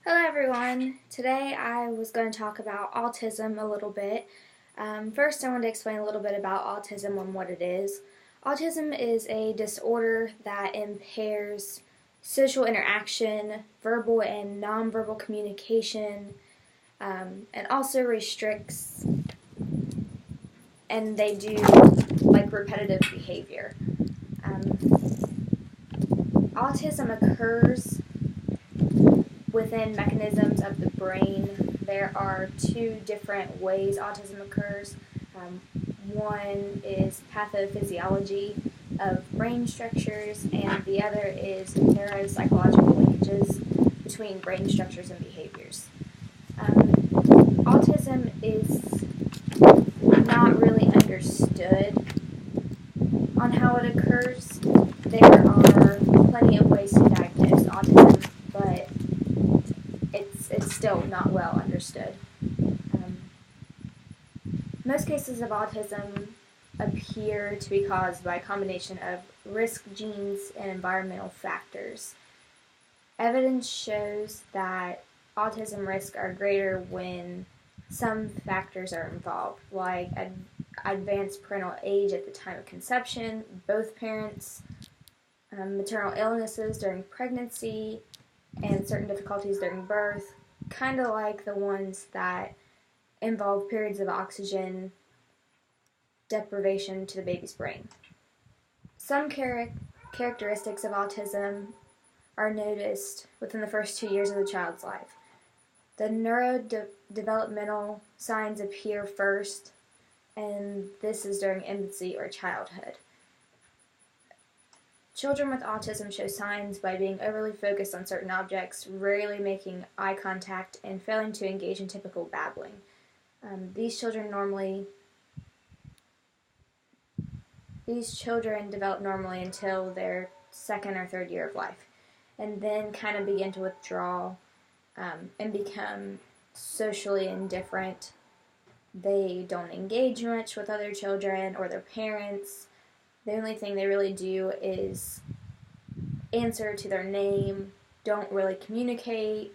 Hello everyone. Today I was going to talk about autism a little bit. First I want to explain a little bit about autism and what it is. Autism is a disorder that impairs social interaction, verbal and nonverbal communication, and also restricts, and they do like repetitive behavior. Autism occurs within mechanisms of the brain. There are two different ways autism occurs. One is pathophysiology of brain structures, and the other is neuropsychological linkages between brain structures and behaviors. Autism is not really understood on how it occurs. There are plenty of ways to diagnose autism, but it's still not well understood. Most cases of autism appear to be caused by a combination of risk genes and environmental factors. Evidence shows that autism risks are greater when some factors are involved, like advanced parental age at the time of conception, both parents, maternal illnesses during pregnancy, and certain difficulties during birth, kind of like the ones that involve periods of oxygen deprivation to the baby's brain. Some characteristics of autism are noticed within the first 2 years of the child's life. The neurodevelopmental signs appear first, and this is during infancy or childhood. Children with autism show signs by being overly focused on certain objects, rarely making eye contact, and failing to engage in typical babbling. These children develop normally until their second or third year of life, and then kind of begin to withdraw and become socially indifferent. They don't engage much with other children or their parents. The only thing they really do is answer to their name, don't really communicate.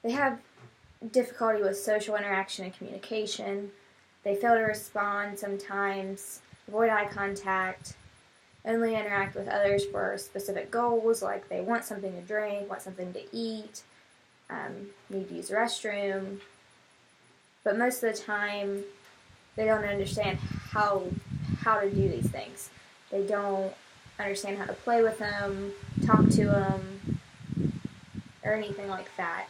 They have difficulty with social interaction and communication. They fail to respond sometimes, avoid eye contact, only interact with others for specific goals, like they want something to drink, want something to eat, need to use the restroom. But most of the time, they don't understand how to do these things. They don't understand how to play with them, talk to them, or anything like that.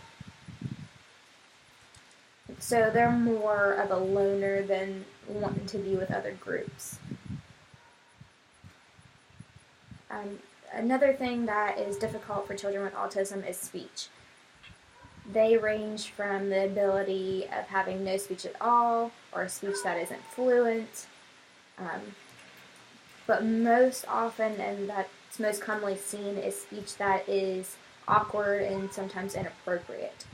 So they're more of a loner than wanting to be with other groups. Another thing that is difficult for children with autism is speech. They range from the ability of having no speech at all or a speech that isn't fluent. But most often, and that's most commonly seen, is speech that is awkward and sometimes inappropriate.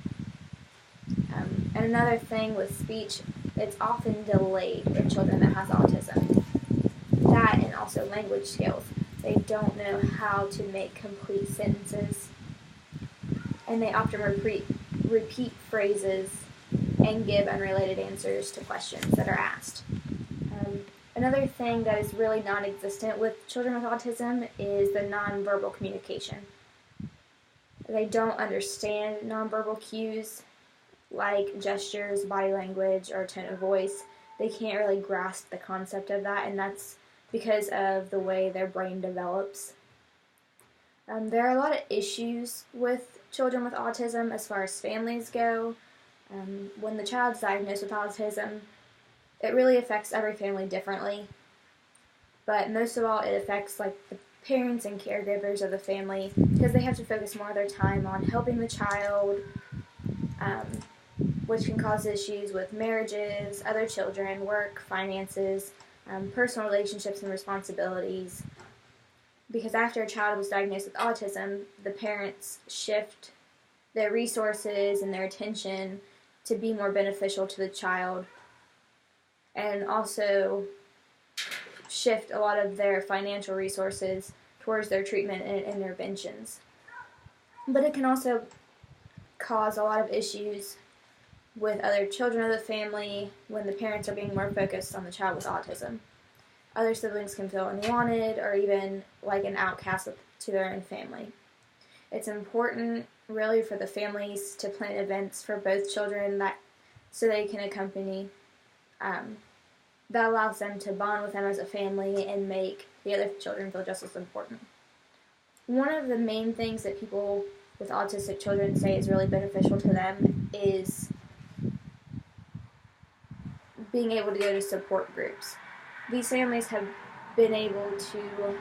And another thing with speech, it's often delayed in children that has autism. That and also language skills. They don't know how to make complete sentences, and they often repeat phrases and give unrelated answers to questions that are asked. Another thing that is really non-existent with children with autism is the nonverbal communication. They don't understand nonverbal cues like gestures, body language, or tone of voice. They can't really grasp the concept of that, and that's because of the way their brain develops. There are a lot of issues with children with autism as far as families go. When the child's diagnosed with autism, it really affects every family differently. But most of all, it affects like the parents and caregivers of the family, because they have to focus more of their time on helping the child, which can cause issues with marriages, other children, work, finances, personal relationships and responsibilities. Because after a child was diagnosed with autism, the parents shift their resources and their attention to be more beneficial to the child, and also shift a lot of their financial resources towards their treatment and interventions. But it can also cause a lot of issues with other children of the family when the parents are being more focused on the child with autism. Other siblings can feel unwanted or even like an outcast to their own family. It's important, really, for the families to plan events for both children so they can accompany. That allows them to bond with them as a family and make the other children feel just as important. One of the main things that people with autistic children say is really beneficial to them is being able to go to support groups. These families have been able to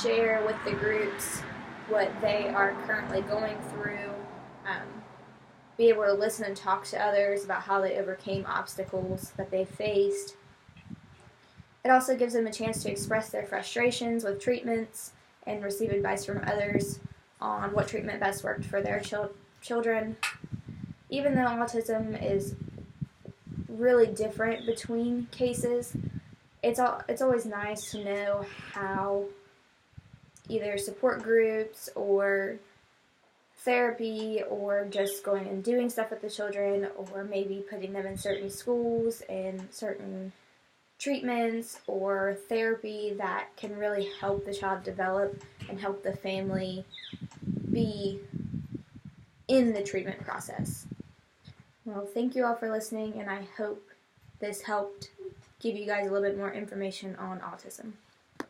share with the groups what they are currently going through, be able to listen and talk to others about how they overcame obstacles that they faced. It also gives them a chance to express their frustrations with treatments and receive advice from others on what treatment best worked for their children. Even though autism is really different between cases, it's always nice to know how either support groups or therapy or just going and doing stuff with the children, or maybe putting them in certain schools and certain treatments or therapy that can really help the child develop and help the family be in the treatment process. Well, thank you all for listening, and I hope this helped give you guys a little bit more information on autism.